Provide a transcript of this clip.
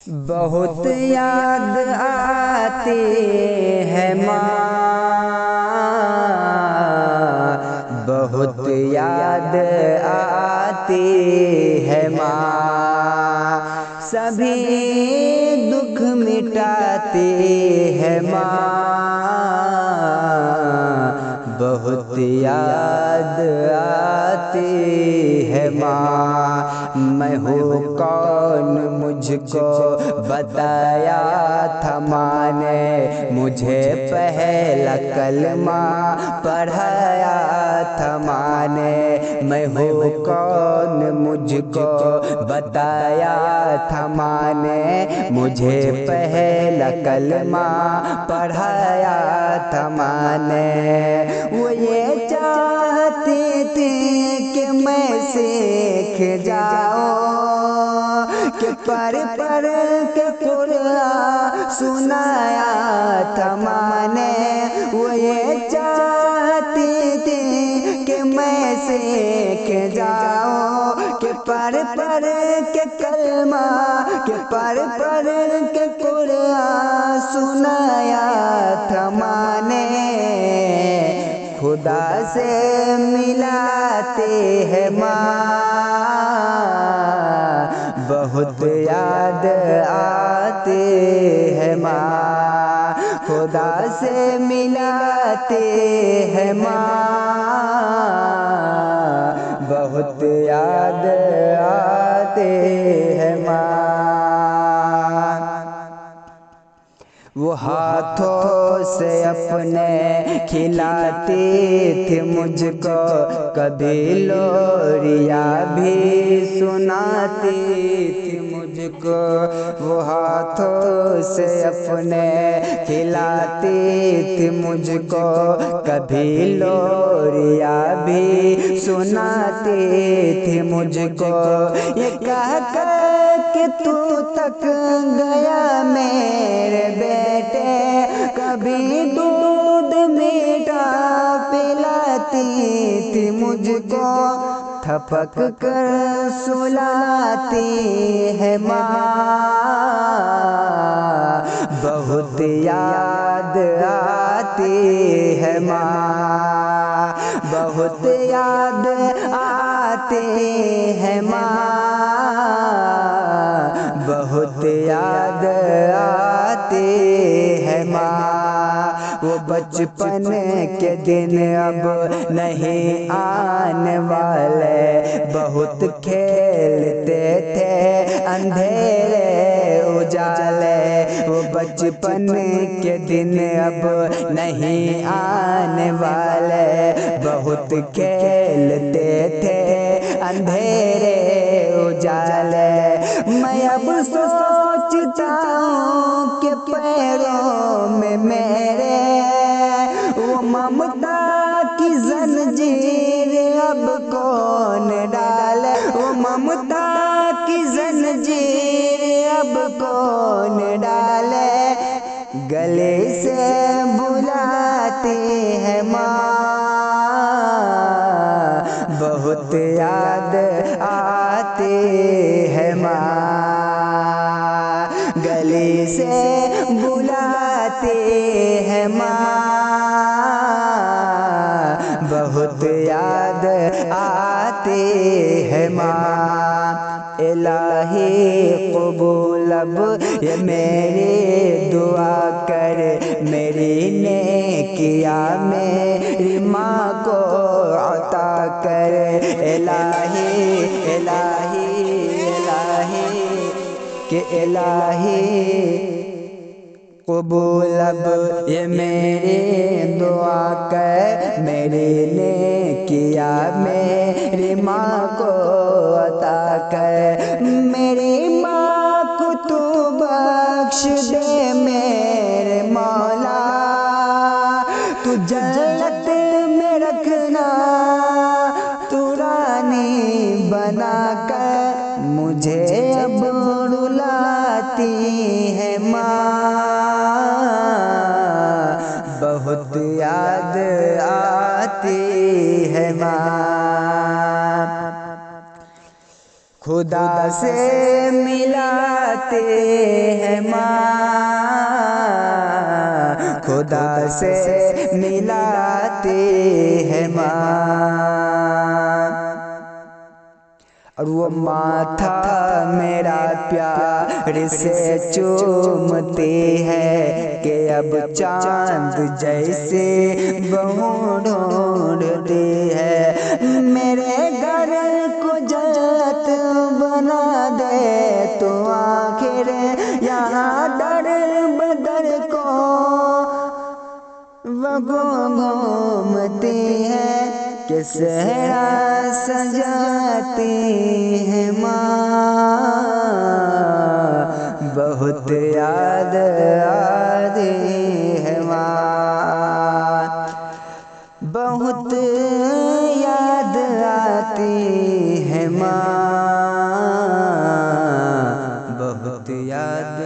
बहुत याद आती है माँ, बहुत याद आती है माँ, सभी दुख मिटाती है माँ, बहुत याद आती है माँ। मैं हूँ कौन मुझको बताया था माँ ने, मुझे पहला कलमा पढ़ाया था माँ ने। मैं हूँ कौन मुझको बताया था माँ ने, मुझे पहला कलमा पढ़ाया था माँ ने। वो ये चाहती थी कि मैं सीख जाऊं, कि पर के कुरान सुनाया था माँ ने। वो ये चाहती थी कि मैं सीख जाऊं, कि पर के कलमा, कि पर के कुरान सुनाया था माँ ने। खुदा से मिलाते हैं माँ, बहुत याद आते हैं माँ, खुदा से मिलाते हैं माँ, बहुत याद आते हैं माँ। वो हाथों से अपने खिलाती थी मुझको, कभी लोरिया भी सुनाती थी मुझको। वो हाथों से अपने खिलाती थी मुझको, कभी लोरिया भी सुनाती थी मुझको। ये कह के तू तक गया मेरे बेटे, कभी दूध मीठा पिलाती थी मुझको, थपक कर सुलाती है माँ, बहुत याद आती है माँ, बहुत याद आती है माँ, बहुत याद आती है माँ। वो बचपन के दिन अब नहीं आने वाले, बहुत खेलते थे अंधेरे उजाले। वो बचपन के दिन अब नहीं आने वाले, बहुत खेलते थे अंधेरे उजाले। मैं अब सोचता हूँ कि पैरों में मेरे वो ममता की जंजीर अब कौन डाले, वो ममता की जंजीर अब कौन डाले। गले से बुलाती है माँ, बहुत याद आती है माँ, गले से बुलाती है माँ, बहुत याद आती है माँ। इलाही कबूल अब ये मेरी दुआ कर, मेरी नेकिया मेरी माँ को अता कर। इलाही इलाही इलाही कि इलाही कबूल अब ये मेरी दुआ कर, मेरी नेकिया मेरी माँ को अता कर। मेरी माँ को तू बख्श दे मेरे मौला, तू जन्नत में रखना, तू रानी बना कर मुझे अब रुलाती है माँ, बहुत याद आती है माँ। खुदा से मिलाते हैं माँ, खुदा से मिलाते हैं माँ। और वो माथा मेरा प्यार से चूमते हैं कि अब चांद जैसे बहू ढूंढते हैं। मेरे घर को जन्नत बना दे तो आखिर यहाँ दर बदर को वो घूमते हैं कि सहरा सजाते हैं माँ। बहुत याद आती है माँ, बहुत याद आती है माँ, बहुत याद